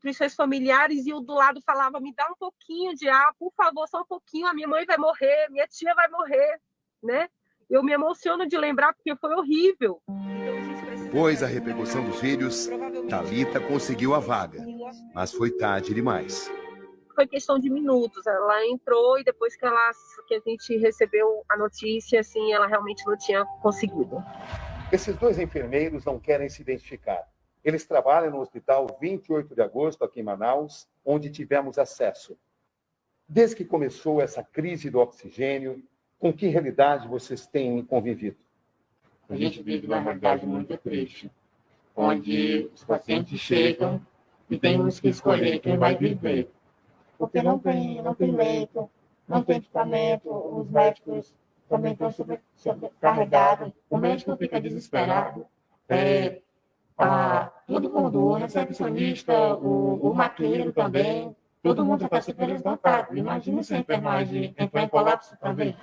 os seus familiares e o do lado falava, me dá um pouquinho de ar, por favor, só um pouquinho, a minha mãe vai morrer, minha tia vai morrer, né? Eu me emociono de lembrar porque foi horrível. Depois da repercussão dos vídeos, Thalita conseguiu a vaga, mas foi tarde demais. Foi questão de minutos, ela entrou e depois que a gente recebeu a notícia, assim, ela realmente não tinha conseguido. Esses dois enfermeiros não querem se identificar. Eles trabalham no Hospital 28 de Agosto, aqui em Manaus, onde tivemos acesso. Desde que começou essa crise do oxigênio, com que realidade vocês têm convivido? A gente vive uma realidade muito triste, onde os pacientes chegam e temos que escolher quem vai viver. Porque não tem leito, não tem equipamento, os médicos também estão sobrecarregados, o médico fica desesperado. Todo mundo, o recepcionista, o maqueiro também, todo mundo está super esgotado. Imagina se a enfermagem entrar em colapso também.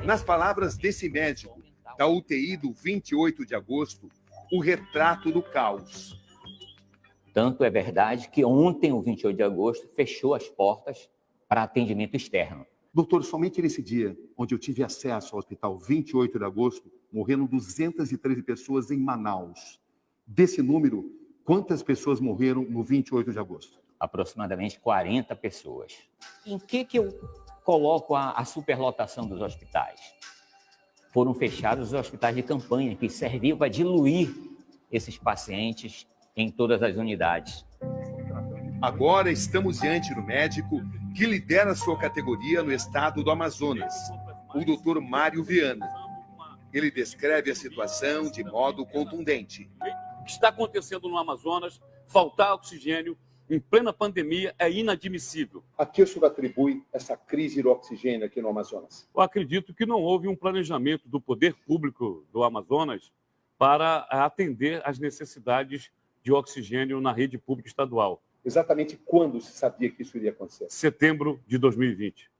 Nas palavras desse médico da UTI do 28 de agosto, o retrato do caos. Tanto é verdade que ontem, o 28 de agosto, fechou as portas para atendimento externo. Doutor, somente nesse dia, onde eu tive acesso ao Hospital 28 de Agosto, morreram 213 pessoas em Manaus. Desse número, quantas pessoas morreram no 28 de agosto? Aproximadamente 40 pessoas. Em que eu coloco a superlotação dos hospitais? Foram fechados os hospitais de campanha, que serviam para diluir esses pacientes em todas as unidades. Agora estamos diante do médico que lidera sua categoria no estado do Amazonas, o Dr. Mário Viana. Ele descreve a situação de modo contundente. O que está acontecendo no Amazonas, faltar oxigênio em plena pandemia é inadmissível. A que o senhor atribui essa crise do oxigênio aqui no Amazonas? Eu acredito que não houve um planejamento do poder público do Amazonas para atender às necessidades de oxigênio na rede pública estadual. Exatamente quando se sabia que isso iria acontecer? Setembro de 2020.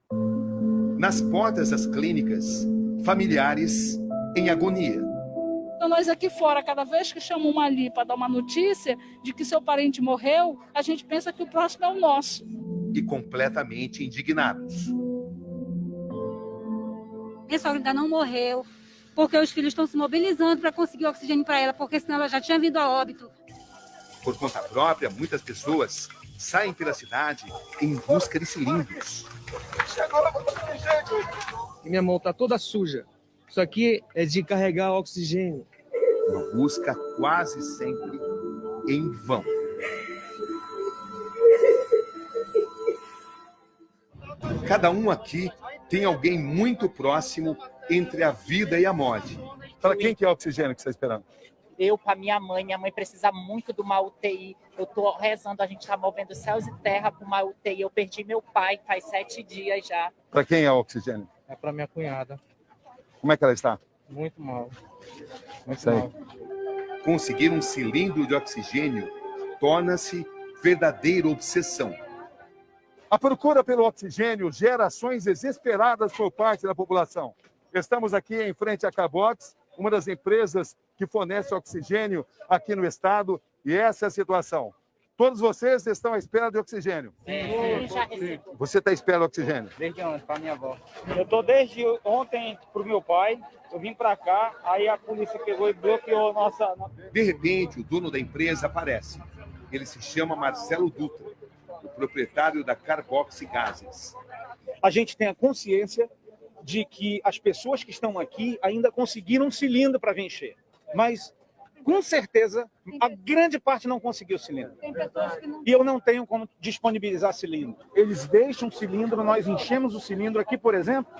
Nas portas das clínicas, familiares em agonia. Então, nós aqui fora, cada vez que chamam ali para dar uma notícia de que seu parente morreu, a gente pensa que o próximo é o nosso. E completamente indignados. Minha sogra ainda não morreu, porque os filhos estão se mobilizando para conseguir oxigênio para ela, porque senão ela já tinha vindo a óbito. Por conta própria, muitas pessoas saem pela cidade em busca de cilindros. E minha mão está toda suja. Isso aqui é de carregar oxigênio. Uma busca quase sempre em vão. Cada um aqui tem alguém muito próximo entre a vida e a morte. Para quem que é o oxigênio que você está esperando? Eu, para minha mãe precisa muito de uma UTI. Eu estou rezando, a gente está movendo céus e terra para uma UTI. Eu perdi meu pai faz 7 dias já. Para quem é o oxigênio? É para minha cunhada. Como é que ela está? Muito mal. Muito Sei. mal. Conseguir um cilindro de oxigênio torna-se verdadeira obsessão. A procura pelo oxigênio gera ações desesperadas por parte da população. Estamos aqui em frente à Carbox, uma das empresas que fornece oxigênio aqui no estado, e essa é a situação. Todos vocês estão à espera de oxigênio. Sim. Você está à espera de oxigênio? Desde ontem, para minha avó. Eu estou desde ontem para o meu pai, eu vim para cá, aí a polícia pegou e bloqueou a nossa... De repente, o dono da empresa aparece. Ele se chama Marcelo Dutra, o proprietário da Carbox Gases. A gente tem a consciência de que as pessoas que estão aqui ainda conseguiram um cilindro para vencer, mas com certeza a grande parte não conseguiu cilindro. E eu não tenho como disponibilizar cilindro. Eles deixam cilindro, nós enchemos o cilindro aqui, por exemplo,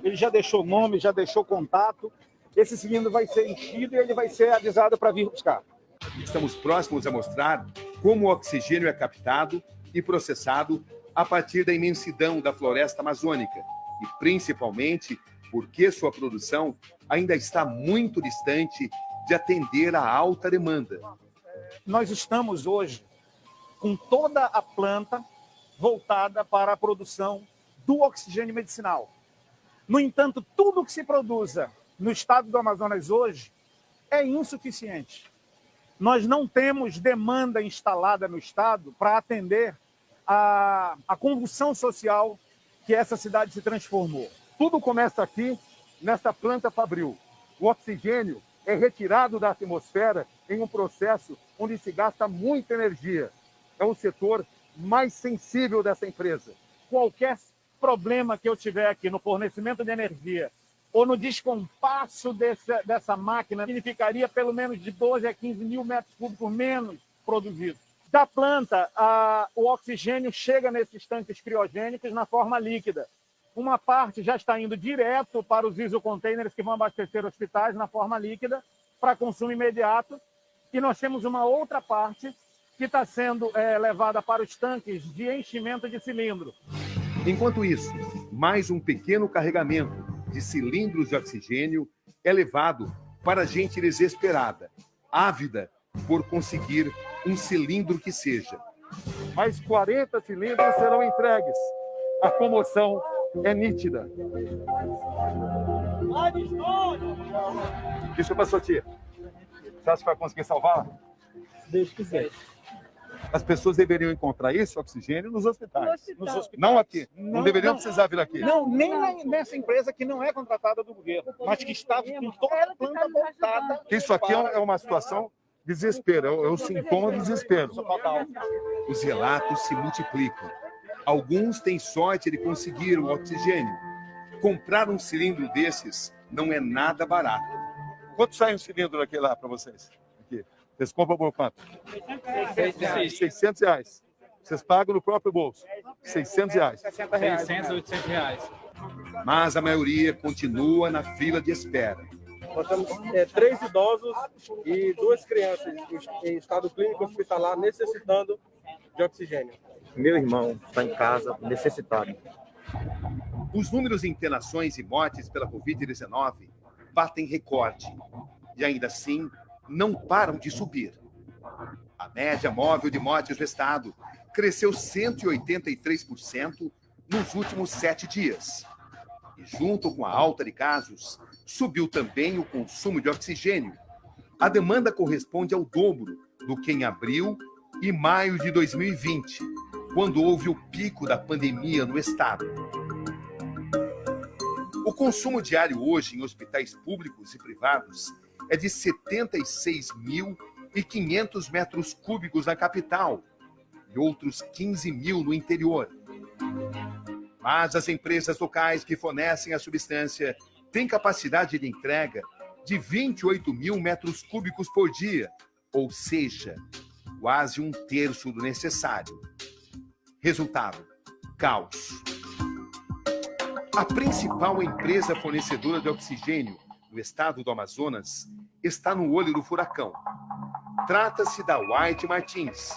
ele já deixou nome, já deixou contato. Esse cilindro vai ser enchido e ele vai ser avisado para vir buscar. Estamos próximos a mostrar como o oxigênio é captado e processado a partir da imensidão da floresta amazônica e, principalmente, porque sua produção ainda está muito distante de atender à alta demanda. Nós estamos hoje com toda a planta voltada para a produção do oxigênio medicinal. No entanto, tudo que se produza no estado do Amazonas hoje é insuficiente. nós não temos demanda instalada no Estado para atender a convulsão social que essa cidade se transformou. Tudo começa aqui, nessa planta fabril. O oxigênio é retirado da atmosfera em um processo onde se gasta muita energia. É o setor mais sensível dessa empresa. Qualquer problema que eu tiver aqui no fornecimento de energia ou no descompasso dessa máquina, significaria pelo menos de 12 a 15 mil metros cúbicos menos produzidos. Da planta, o oxigênio chega nesses tanques criogênicos na forma líquida. Uma parte já está indo direto para os isocontainers que vão abastecer hospitais na forma líquida para consumo imediato. E nós temos uma outra parte que está sendo levada para os tanques de enchimento de cilindro. Enquanto isso, mais um pequeno carregamento de cilindros de oxigênio é levado para gente desesperada, ávida por conseguir um cilindro que seja. Mais 40 cilindros serão entregues. A comoção é nítida. Isso para sua tia. Você acha que vai conseguir salvar? Se Deus quiser. As pessoas deveriam encontrar esse oxigênio nos hospitais. Não aqui. Não deveriam precisar vir aqui. Não, nem nessa empresa que não é contratada do governo, mas que está com toda a planta voltada. Isso aqui é uma situação de desespero, é o sintoma do desespero. Os relatos se multiplicam. Alguns têm sorte de conseguir o oxigênio. Comprar um cilindro desses não é nada barato. Quanto sai um cilindro daquele lá para vocês? Aqui. Vocês compram por quanto? R$600. Vocês pagam no próprio bolso. R$600. 600, 800 reais. Mas a maioria continua na fila de espera. Nós temos 3 idosos e 2 crianças em estado clínico hospitalar necessitando de oxigênio. Meu irmão está em casa necessitado. Os números de internações e mortes pela Covid-19 batem recorde. E ainda assim, não param de subir. A média móvel de mortes do estado cresceu 183% nos últimos 7 dias. E junto com a alta de casos, subiu também o consumo de oxigênio. A demanda corresponde ao dobro do que em abril e maio de 2020, quando houve o pico da pandemia no estado. O consumo diário hoje em hospitais públicos e privados é de 76.500 metros cúbicos na capital e outros 15 mil no interior. Mas as empresas locais que fornecem a substância têm capacidade de entrega de 28 mil metros cúbicos por dia, ou seja, quase 1/3 do necessário. Resultado: caos. A principal empresa fornecedora de oxigênio no estado do Amazonas está no olho do furacão. Trata-se da White Martins,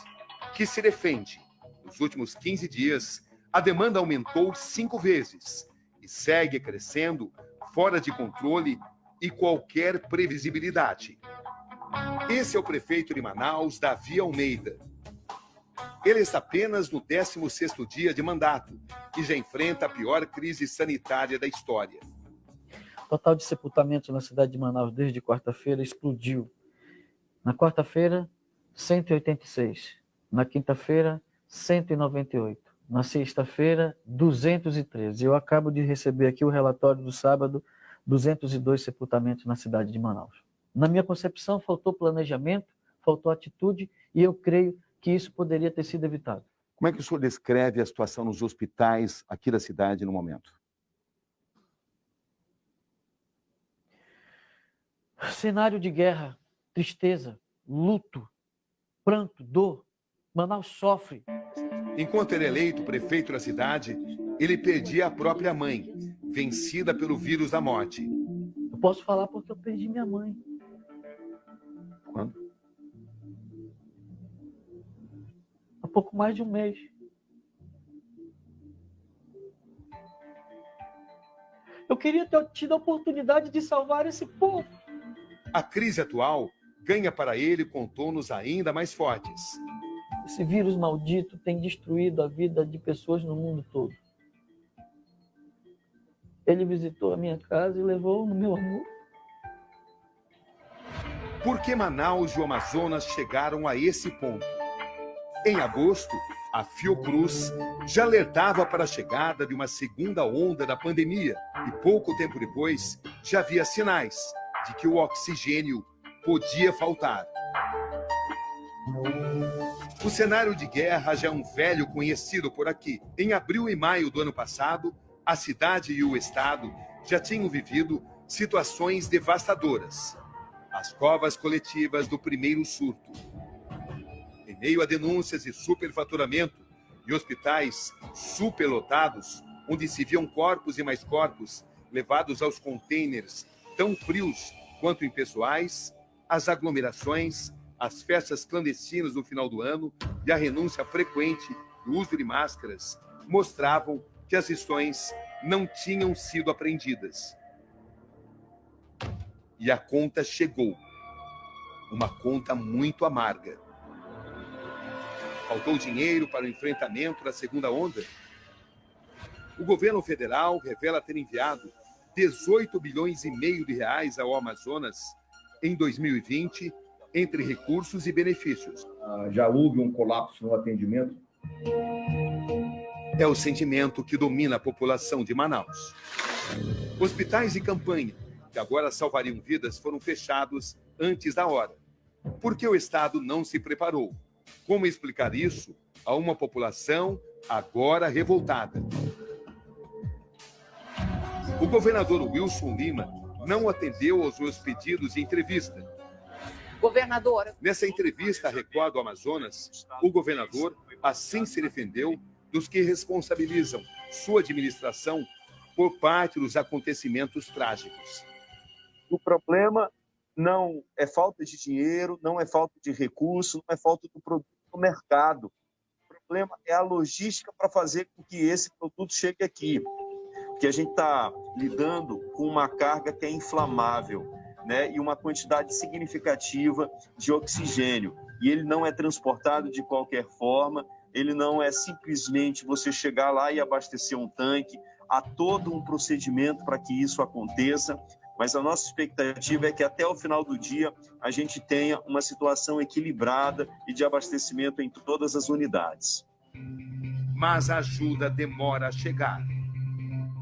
que se defende. Nos últimos 15 dias, a demanda aumentou 5 vezes e segue crescendo fora de controle e qualquer previsibilidade. Esse é o prefeito de Manaus, Davi Almeida. Ele está apenas no 16º dia de mandato e já enfrenta a pior crise sanitária da história. O total de sepultamentos na cidade de Manaus desde quarta-feira explodiu. Na quarta-feira, 186. Na quinta-feira, 198. Na sexta-feira, 213. Eu acabo de receber aqui o relatório do sábado, 202 sepultamentos na cidade de Manaus. Na minha concepção, faltou planejamento, faltou atitude e eu creio que isso poderia ter sido evitado. Como é que o senhor descreve a situação nos hospitais aqui da cidade no momento? Cenário de guerra, tristeza, luto, pranto, dor. Manaus sofre. Enquanto ele é eleito prefeito da cidade, ele perdia a própria mãe, vencida pelo vírus da morte. Eu posso falar porque eu perdi minha mãe. Quando? Há pouco mais de um mês. Eu queria ter tido a oportunidade de salvar esse povo. A crise atual ganha para ele contornos ainda mais fortes. Esse vírus maldito tem destruído a vida de pessoas no mundo todo. Ele visitou a minha casa e levou no meu amor. Por que Manaus e o Amazonas chegaram a esse ponto? Em agosto, a Fiocruz já alertava para a chegada de uma segunda onda da pandemia e pouco tempo depois já havia sinais de que o oxigênio podia faltar. O cenário de guerra já é um velho conhecido por aqui. Em abril e maio do ano passado, a cidade e o estado já tinham vivido situações devastadoras. As covas coletivas do primeiro surto. Em meio a denúncias de superfaturamento e hospitais superlotados, onde se viam corpos e mais corpos levados aos contêineres tão frios quanto impessoais, as aglomerações, as festas clandestinas no final do ano e a renúncia frequente do uso de máscaras mostravam que as lições não tinham sido aprendidas. E a conta chegou. Uma conta muito amarga. Faltou dinheiro para o enfrentamento da segunda onda? O governo federal revela ter enviado 18 bilhões e meio de reais ao Amazonas em 2020, entre recursos e benefícios. Já houve um colapso no atendimento? É o sentimento que domina a população de Manaus. Hospitais de campanha, que agora salvariam vidas, foram fechados antes da hora. Por que o Estado não se preparou? Como explicar isso a uma população agora revoltada? O governador Wilson Lima não atendeu aos meus pedidos de entrevista. Governadora. Nessa entrevista à Record do Amazonas, o governador assim se defendeu dos que responsabilizam sua administração por parte dos acontecimentos trágicos. O problema não é falta de dinheiro, não é falta de recurso, não é falta do produto no mercado. O problema é a logística para fazer com que esse produto chegue aqui. Porque a gente está lidando com uma carga que é inflamável, né? E uma quantidade significativa de oxigênio. E ele não é transportado de qualquer forma, ele não é simplesmente você chegar lá e abastecer um tanque. Há todo um procedimento para que isso aconteça. Mas a nossa expectativa é que até o final do dia a gente tenha uma situação equilibrada e de abastecimento em todas as unidades. Mas a ajuda demora a chegar.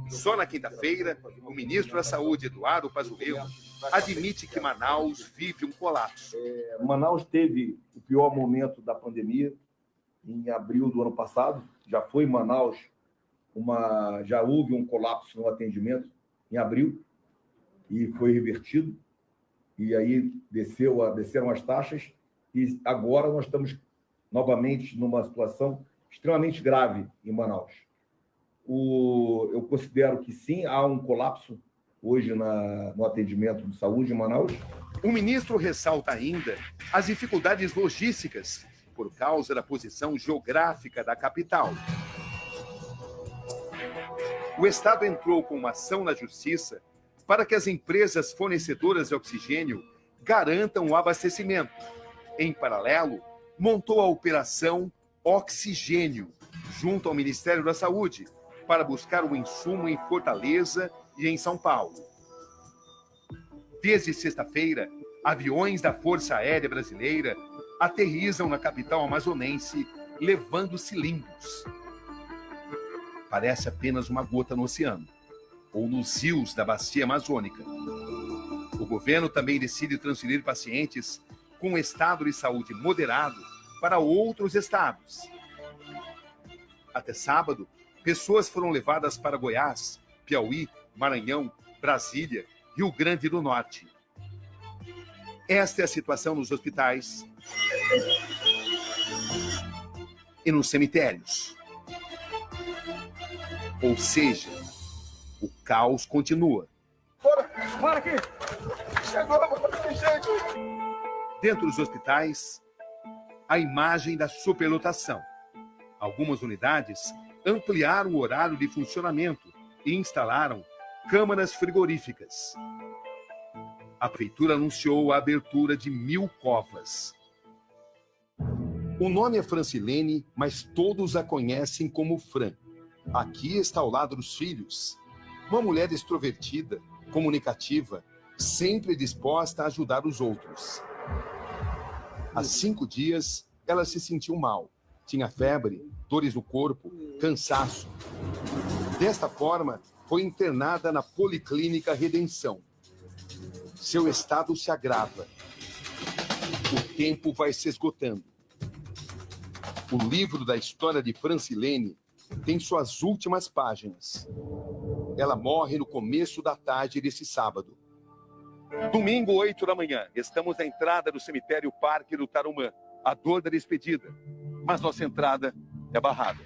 Só na quinta-feira, o ministro da Saúde, Eduardo Pazuello, admite que Manaus vive um colapso. Manaus teve o pior momento da pandemia em abril do ano passado. Já foi em Manaus, já houve um colapso no atendimento em abril. E foi revertido, e aí desceram as taxas, e agora nós estamos novamente numa situação extremamente grave em Manaus. Eu considero que sim, há um colapso hoje no atendimento de saúde em Manaus. O ministro ressalta ainda as dificuldades logísticas por causa da posição geográfica da capital. O Estado entrou com uma ação na Justiça para que as empresas fornecedoras de oxigênio garantam o abastecimento. Em paralelo, montou a Operação Oxigênio, junto ao Ministério da Saúde, para buscar o insumo em Fortaleza e em São Paulo. Desde sexta-feira, aviões da Força Aérea Brasileira aterrissam na capital amazonense, levando cilindros. Parece apenas uma gota no oceano, ou nos rios da bacia amazônica. O governo também decide transferir pacientes com estado de saúde moderado para outros estados. Até sábado, pessoas foram levadas para Goiás, Piauí, Maranhão, Brasília, Rio Grande do Norte. Esta é a situação nos hospitais e nos cemitérios. Ou seja, o caos continua. Bora aqui! Chegou, gente! Dentro dos hospitais, a imagem da superlotação. Algumas unidades ampliaram o horário de funcionamento e instalaram câmaras frigoríficas. A prefeitura anunciou a abertura de 1.000 covas. O nome é Francilene, mas todos a conhecem como Fran. Aqui está ao lado dos filhos. Uma mulher extrovertida, comunicativa, sempre disposta a ajudar os outros. Há 5 dias, ela se sentiu mal. Tinha febre, dores no corpo, cansaço. Desta forma, foi internada na Policlínica Redenção. Seu estado se agrava. O tempo vai se esgotando. O livro da história de Francilene tem suas últimas páginas. Ela morre no começo da tarde desse sábado. Domingo, 8 da manhã, estamos na entrada do cemitério Parque do Tarumã. A dor da despedida. Mas nossa entrada é barrada.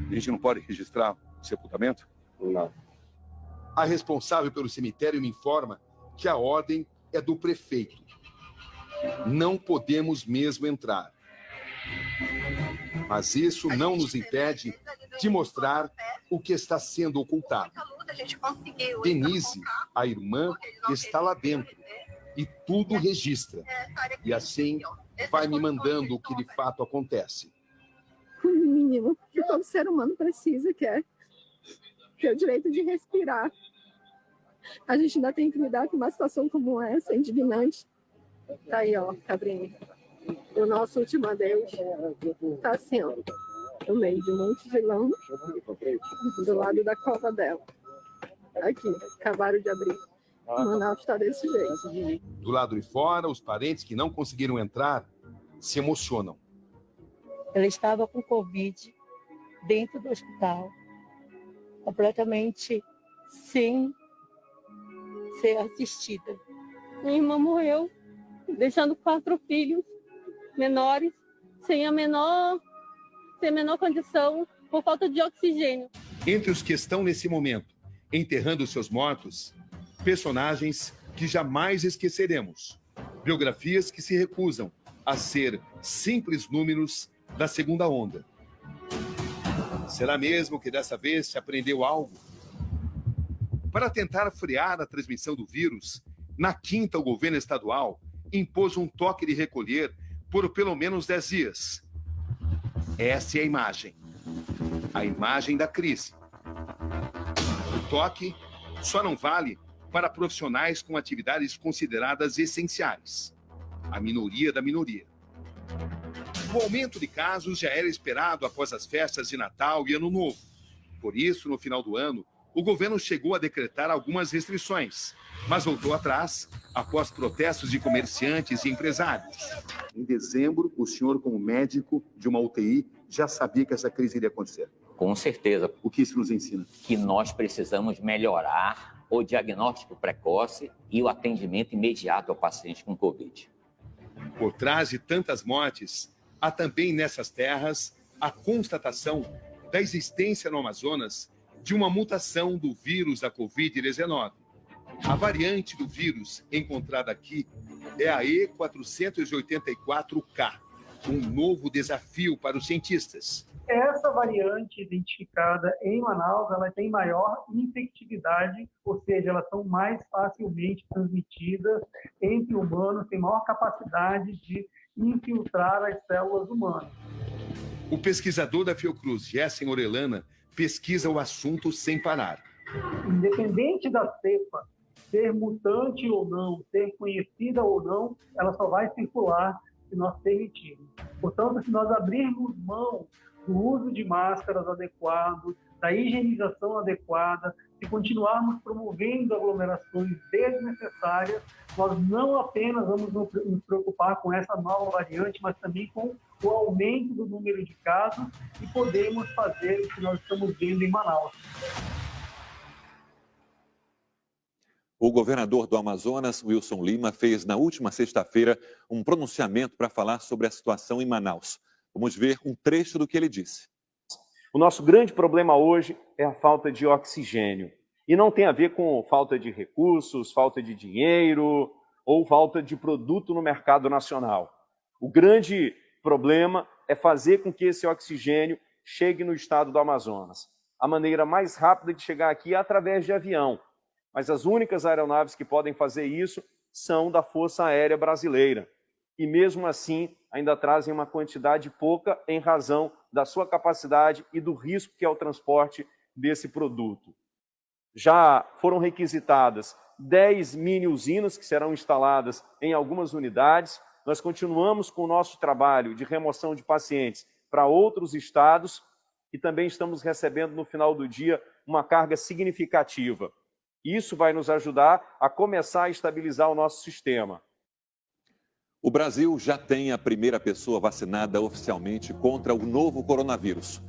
A gente não pode registrar o sepultamento? Não. A responsável pelo cemitério me informa que a ordem é do prefeito. Não podemos mesmo entrar. Mas isso não nos impede de mostrar o que está sendo ocultado. Denise, a irmã, está lá dentro e tudo registra. E assim vai me mandando o que de fato acontece. O mínimo que todo ser humano precisa, que é ter o direito de respirar. A gente ainda tem que lidar com uma situação como essa, indignante. Tá aí, ó, Cabrinho. O nosso último adeus tá assim, ó, no meio de um monte de lama, do lado da cova dela. Aqui, acabaram de abrir. Manaus está desse jeito. Do lado de fora, os parentes que não conseguiram entrar se emocionam. Ela estava com Covid dentro do hospital, completamente sem ser assistida. Minha irmã morreu, deixando 4 filhos menores, sem a menor condição, por falta de oxigênio. Entre os que estão nesse momento enterrando seus mortos, personagens que jamais esqueceremos. Biografias que se recusam a ser simples números da segunda onda. Será mesmo que dessa vez se aprendeu algo? Para tentar frear a transmissão do vírus, na quinta o governo estadual impôs um toque de recolher por pelo menos 10 dias. Essa é a imagem da crise. O toque só não vale para profissionais com atividades consideradas essenciais. A minoria da minoria. O aumento de casos já era esperado após as festas de Natal e Ano Novo. Por isso, no final do ano, o governo chegou a decretar algumas restrições, mas voltou atrás após protestos de comerciantes e empresários. Em dezembro, o senhor, como médico de uma UTI, já sabia que essa crise iria acontecer. Com certeza. O que isso nos ensina? Que nós precisamos melhorar o diagnóstico precoce e o atendimento imediato ao paciente com Covid. Por trás de tantas mortes, há também nessas terras a constatação da existência no Amazonas de uma mutação do vírus da Covid-19. A variante do vírus encontrada aqui é a E484K, um novo desafio para os cientistas. Essa variante identificada em Manaus, ela tem maior infectividade, ou seja, elas são mais facilmente transmitidas entre humanos, tem maior capacidade de infiltrar as células humanas. O pesquisador da Fiocruz, Jessen Orellana, pesquisa o assunto sem parar. Independente da cepa ser mutante ou não, ser conhecida ou não, ela só vai circular se nós permitirmos. Portanto, se nós abrirmos mão do uso de máscaras adequado, da higienização adequada, se continuarmos promovendo aglomerações desnecessárias, nós não apenas vamos nos preocupar com essa nova variante, mas também com o aumento do número de casos e podemos fazer o que nós estamos vendo em Manaus. O governador do Amazonas, Wilson Lima, fez na última sexta-feira um pronunciamento para falar sobre a situação em Manaus. Vamos ver um trecho do que ele disse. O nosso grande problema hoje é a falta de oxigênio. E não tem a ver com falta de recursos, falta de dinheiro ou falta de produto no mercado nacional. O grande problema é fazer com que esse oxigênio chegue no estado do Amazonas. A maneira mais rápida de chegar aqui é através de avião. Mas as únicas aeronaves que podem fazer isso são da Força Aérea Brasileira. E mesmo assim, ainda trazem uma quantidade pouca em razão da sua capacidade e do risco que é o transporte desse produto. Já foram requisitadas 10 mini-usinas que serão instaladas em algumas unidades. Nós continuamos com o nosso trabalho de remoção de pacientes para outros estados e também estamos recebendo no final do dia uma carga significativa. Isso vai nos ajudar a começar a estabilizar o nosso sistema. O Brasil já tem a primeira pessoa vacinada oficialmente contra o novo coronavírus.